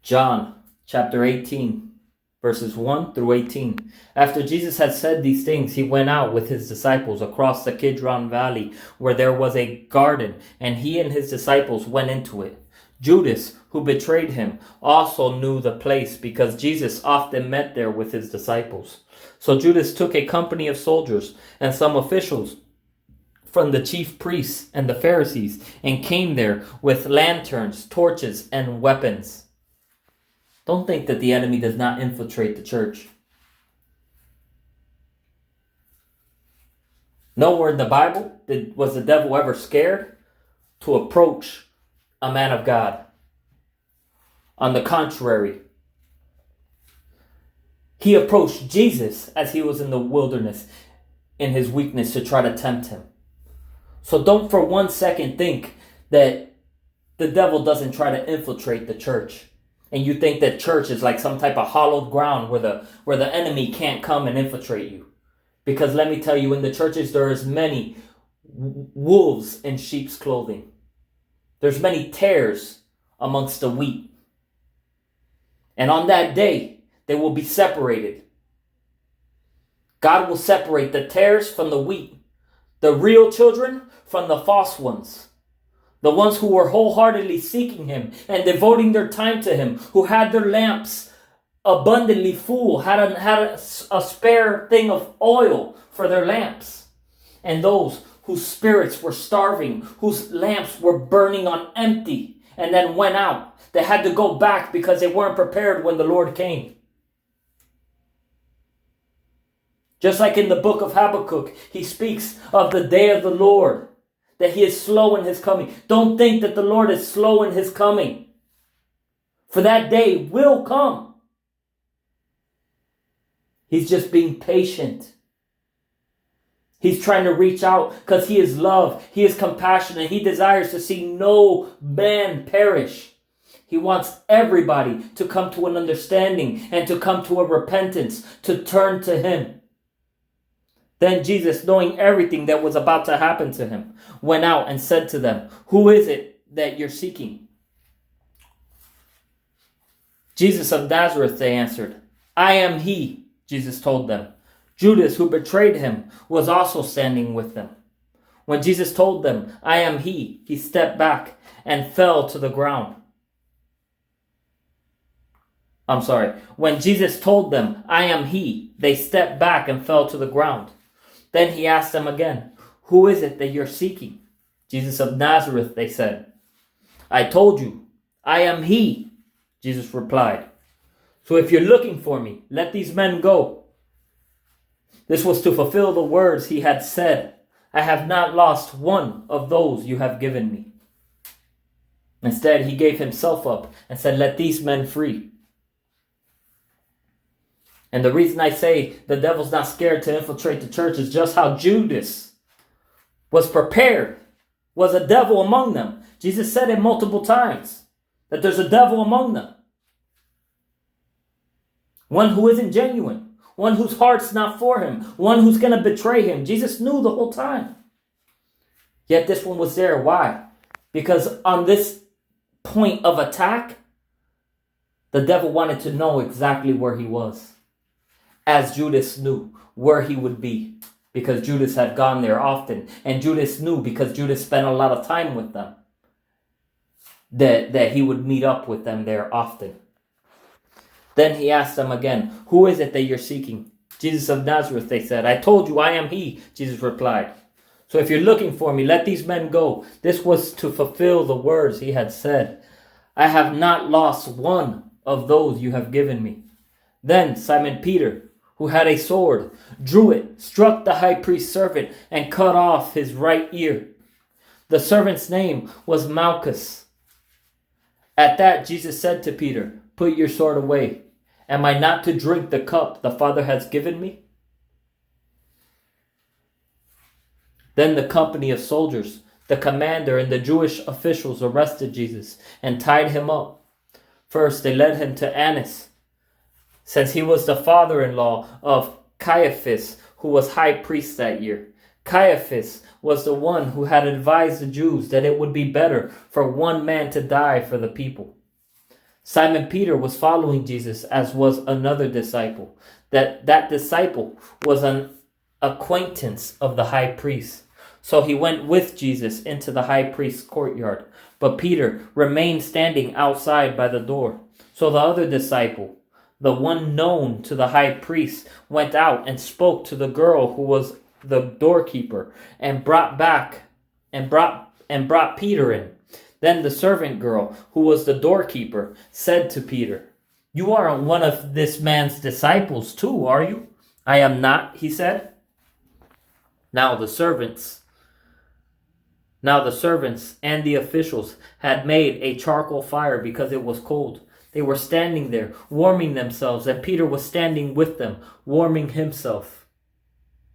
John chapter 18, verses 1 through 18. After Jesus had said these things, he went out with his disciples across the Kidron Valley, where there was a garden, and he and his disciples went into it. Judas, who betrayed him, also knew the place because Jesus often met there with his disciples. So Judas took a company of soldiers and some officials from the chief priests and the Pharisees and came there with lanterns, torches, and weapons. Don't think that the enemy does not infiltrate the church. Nowhere in the Bible was the devil ever scared to approach a man of God. On the contrary, he approached Jesus as he was in the wilderness in his weakness to try to tempt him. So don't for 1 second think that the devil doesn't try to infiltrate the church. And you think that church is like some type of hollowed ground where the enemy can't come and infiltrate you. Because let me tell you, in the churches there is many wolves in sheep's clothing. There's many tares amongst the wheat. And on that day, they will be separated. God will separate the tares from the wheat, the real children from the false ones. The ones who were wholeheartedly seeking him and devoting their time to him, who had their lamps abundantly full, had a spare thing of oil for their lamps. And those whose spirits were starving, whose lamps were burning on empty, and then went out. They had to go back because they weren't prepared when the Lord came. Just like in the book of Habakkuk, he speaks of the day of the Lord, that he is slow in his coming. Don't think that the Lord is slow in his coming. For that day will come. He's just being patient. He's trying to reach out because he is love. He is compassionate. He desires to see no man perish. He wants everybody to come to an understanding and to come to a repentance, to turn to him. Then Jesus, knowing everything that was about to happen to him, went out and said to them, "Who is it that you're seeking?" Jesus of Nazareth, they answered. "I am he," Jesus told them. Judas, who betrayed him, was also standing with them. When Jesus told them, "I am he," he stepped back and fell to the ground. When Jesus told them, "I am he," they stepped back and fell to the ground. Then he asked them again, "Who is it that you're seeking?" "Jesus of Nazareth," they said. "I told you, I am he," Jesus replied. "So if you're looking for me, let these men go." This was to fulfill the words he had said, "I have not lost one of those you have given me." Instead, he gave himself up and said, "Let these men free." And the reason I say the devil's not scared to infiltrate the church is just how Judas was prepared, was a devil among them. Jesus said it multiple times, that there's a devil among them. One who isn't genuine, one whose heart's not for him, one who's going to betray him. Jesus knew the whole time. Yet this one was there. Why? Because on this point of attack, the devil wanted to know exactly where he was. As Judas knew where he would be, because Judas had gone there often. And Judas knew, because Judas spent a lot of time with them, that he would meet up with them there often. Then he asked them again, "Who is it that you're seeking?" "Jesus of Nazareth," they said. "I told you, I am he," Jesus replied. "So if you're looking for me, let these men go." This was to fulfill the words he had said, "I have not lost one of those you have given me." Then Simon Peter, who had a sword, drew it, struck the high priest's servant, and cut off his right ear. The servant's name was Malchus. At that, Jesus said to Peter, "Put your sword away. Am I not to drink the cup the Father has given me?" Then the company of soldiers, the commander, and the Jewish officials arrested Jesus and tied him up. First, they led him to Annas, since he was the father-in-law of Caiaphas, who was high priest that year. Caiaphas was the one who had advised the Jews that it would be better for one man to die for the people. Simon Peter was following Jesus, as was another disciple. That disciple was an acquaintance of the high priest. So he went with Jesus into the high priest's courtyard. But Peter remained standing outside by the door. So the other disciple, the one known to the high priest, went out and spoke to the girl who was the doorkeeper, and brought Peter in. Then the servant girl, who was the doorkeeper, said to Peter, "You aren't one of this man's disciples too, are you?" "I am not," he said. Now the servants and the officials had made a charcoal fire because it was cold. They were standing there, warming themselves, and Peter was standing with them, warming himself.